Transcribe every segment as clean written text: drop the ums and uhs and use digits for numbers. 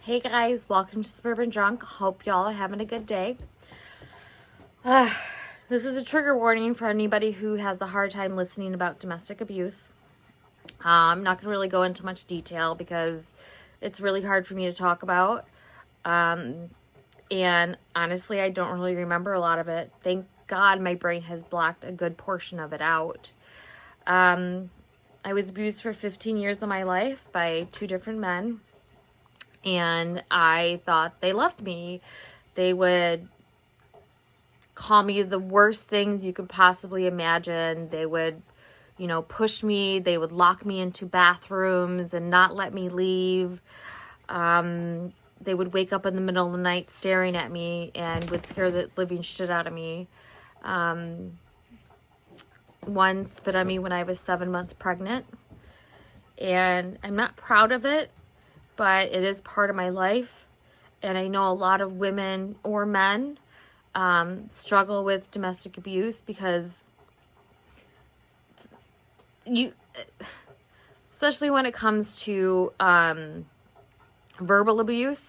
Hey guys, welcome to Suburban Drunk. Hope y'all are having a good day. This is a trigger warning for anybody who has a hard time listening about domestic abuse. I'm not going to really go into much detail because it's really hard for me to talk about. And honestly, I don't really remember a lot of it. Thank God my brain has blocked a good portion of it out. I was abused for 15 years of my life by two different men. And I thought they loved me. They would call me the worst things you could possibly imagine. They would, push me. They would lock me into bathrooms and not let me leave. They would wake up in the middle of the night staring at me and would scare the living shit out of me. One spit on me when I was 7 months pregnant. And I'm not proud of it, but it is part of my life. And I know a lot of women or men struggle with domestic abuse because especially when it comes to verbal abuse.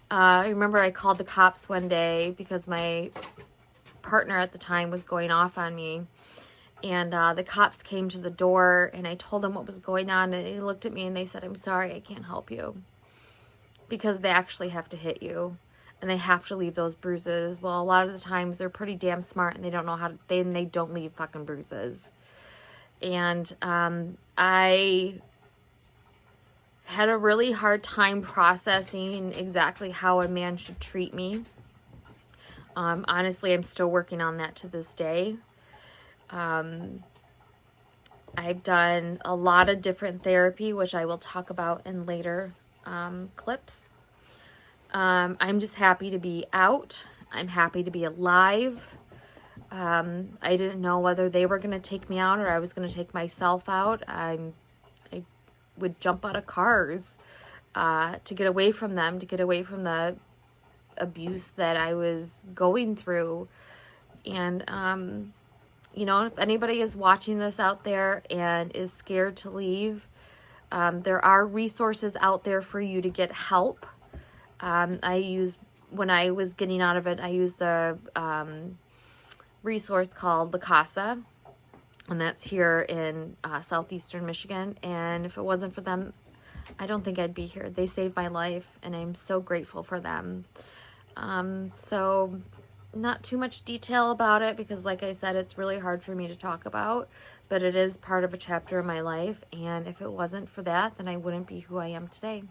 I remember I called the cops one day because my partner at the time was going off on me. And the cops came to the door and I told them what was going on. And they looked at me and they said, "I'm sorry, I can't help you." Because they actually have to hit you and they have to leave those bruises. Well, a lot of the times they're pretty damn smart and they don't know how to, they don't leave fucking bruises. And I had a really hard time processing exactly how a man should treat me. Honestly, I'm still working on that to this day. I've done a lot of different therapy, which I will talk about in later clips. I'm just happy to be out. I'm happy to be alive. I didn't know whether they were going to take me out or I was going to take myself out. I would jump out of cars to get away from them, to get away from the abuse that I was going through. And, if anybody is watching this out there and is scared to leave, there are resources out there for you to get help. When I was getting out of it, I used a resource called La Casa, and that's here in southeastern Michigan. And if it wasn't for them, I don't think I'd be here. They saved my life, and I'm so grateful for them. So not too much detail about it because, like I said, it's really hard for me to talk about, but it is part of a chapter of my life. And if it wasn't for that, then I wouldn't be who I am today.